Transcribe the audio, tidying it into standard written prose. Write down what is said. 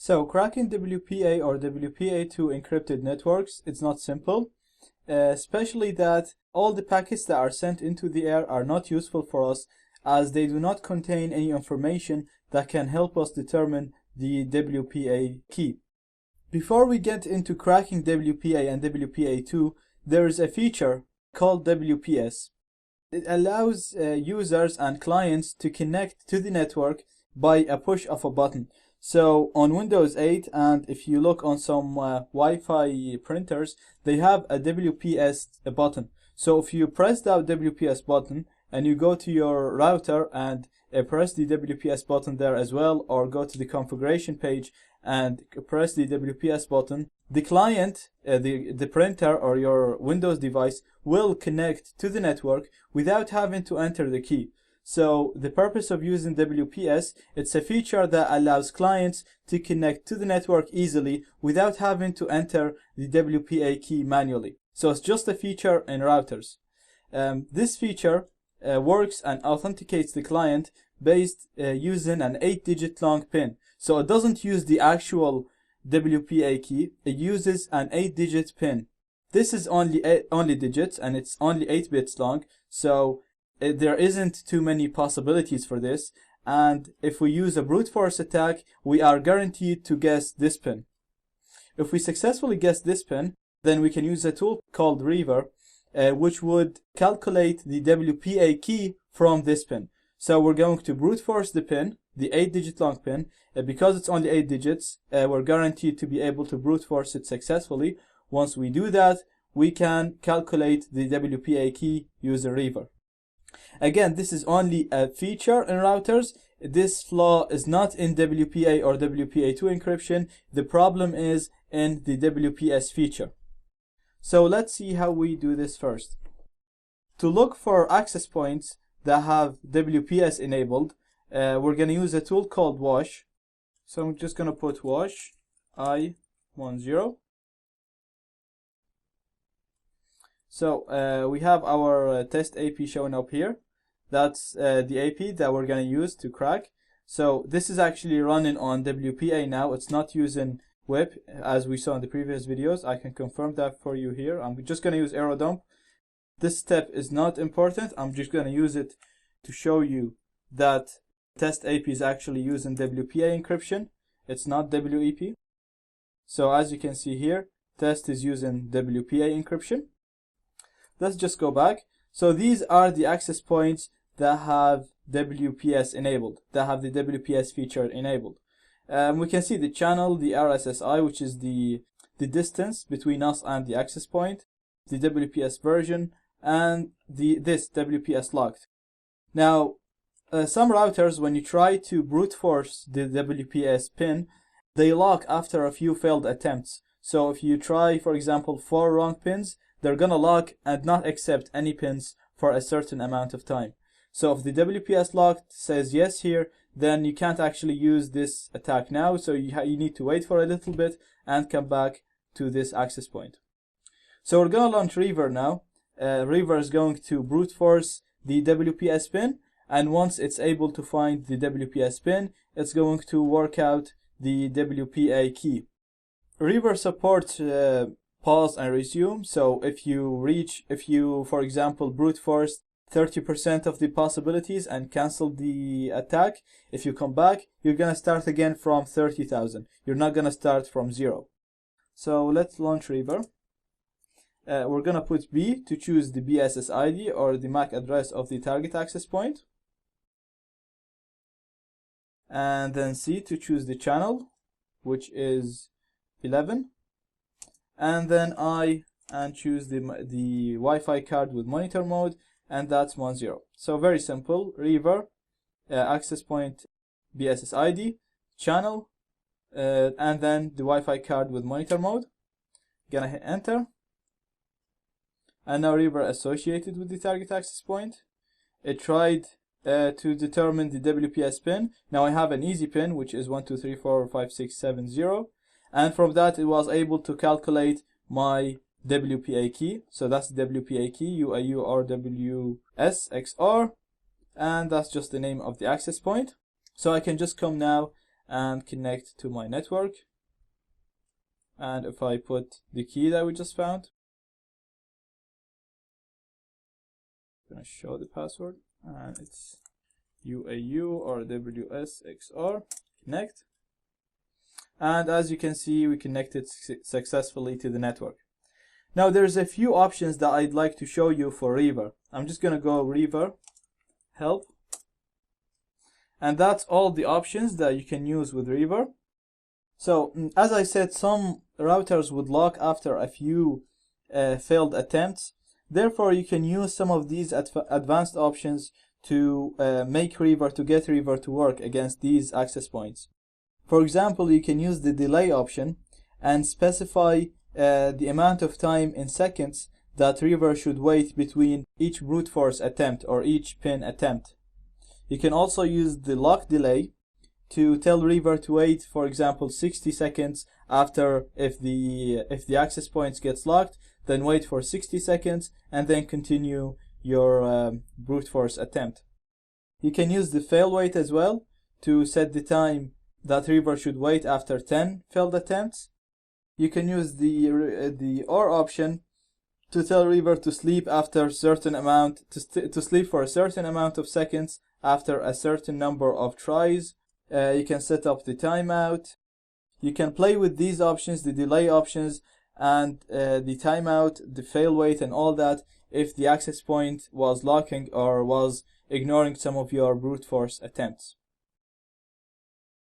So cracking WPA or WPA2 encrypted networks, it's not simple, especially that all the packets that are sent into the air are not useful for us as they do not contain any information that can help us determine the WPA key. Before we get into cracking WPA and WPA2, there is a feature called WPS. It allows users and clients to connect to the network by a push of a button. So on Windows 8, and if you look on some Wi-Fi printers, they have a WPS button. So if you press that WPS button and you go to your router and press the WPS button there as well, or go to the configuration page and press the WPS button, the client, the printer or your Windows device will connect to the network without having to enter the key. So the purpose of using WPS, it's a feature that allows clients to connect to the network easily without having to enter the WPA key manually. So it's just a feature in routers. This feature works and authenticates the client based using an 8-digit long PIN. So it doesn't use the actual WPA key, it uses an 8-digit PIN. This is only digits and it's only 8 bits long, so there isn't too many possibilities for this, and if we use a brute force attack, we are guaranteed to guess this pin. If we successfully guess this pin, then we can use a tool called Reaver, which would calculate the WPA key from this pin. So we're going to brute force the pin, the 8-digit long pin. Because it's only 8 digits, we're guaranteed to be able to brute force it successfully. Once we do that, we can calculate the WPA key using Reaver. Again, this is only a feature in routers. This flaw is not in WPA or WPA2 encryption. The problem is in the WPS feature. So let's see how we do this first. To look for access points that have WPS enabled, we're going to use a tool called wash. So I'm just going to put wash I10. So we have our test AP shown up here. That's the AP that we're going to use to crack. So this is actually running on WPA now. It's not using WIP as we saw in the previous videos. I can confirm that for you here. I'm just going to use arrow dump. This step is not important. I'm just going to use it to show you that test AP is actually using WPA encryption. It's not WEP. So as you can see here, test is using WPA encryption. Let's just go back. So these are the access points that have WPS enabled, that have the WPS feature enabled. We can see the channel, the RSSI, which is the distance between us and the access point, the WPS version, and this WPS locked. Now, some routers, when you try to brute force the WPS pin, they lock after a few failed attempts. So if you try, for example, 4 wrong pins, they're gonna lock and not accept any pins for a certain amount of time. So if the WPS locked says yes here, then you can't actually use this attack now. So you need to wait for a little bit and come back to this access point. So we're gonna launch Reaver now. Reaver is going to brute force the WPS pin, and once it's able to find the WPS pin, it's going to work out the WPA key. Reaver supports pause and resume. So if you for example brute force 30% of the possibilities and cancel the attack, if you come back, you're gonna start again from 30,000. You're not gonna start from 0. So let's launch Reaver. We're gonna put B to choose the BSS ID or the MAC address of the target access point, and then C to choose the channel, which is 11, and then I and choose the Wi-Fi card with monitor mode, and that's 10. So very simple. Reaver, access point, BSS ID, channel, and then the Wi-Fi card with monitor mode. Gonna hit enter, and now Reaver associated with the target access point. It tried to determine the WPS pin. Now I have an easy pin, which is 1234567 and from that it was able to calculate my WPA key. So that's the WPA key, UAURWSXR, and that's just the name of the access point. So I can just come now and connect to my network. And if I put the key that we just found, I'm going to show the password, and it's UAU or WSXR, connect. And as you can see, we connected successfully to the network. Now there's a few options that I'd like to show you for Reaver. I'm just going to go Reaver, help. And that's all the options that you can use with Reaver. So as I said, some routers would lock after a few failed attempts. Therefore, you can use some of these advanced options to get Reaver to work against these access points. For example, you can use the delay option and specify the amount of time in seconds that Reaver should wait between each brute force attempt or each pin attempt. You can also use the lock delay to tell Reaver to wait, for example, 60 seconds after if the access points gets locked, then wait for 60 seconds and then continue your brute force attempt. You can use the fail wait as well to set the time that Reaver should wait after 10 failed attempts. You can use the OR option to tell Reaver to sleep after a certain amount, to sleep for a certain amount of seconds after a certain number of tries. You can set up the timeout. You can play with these options, the delay options, and the timeout, the fail wait, and all that if the access point was locking or was ignoring some of your brute force attempts.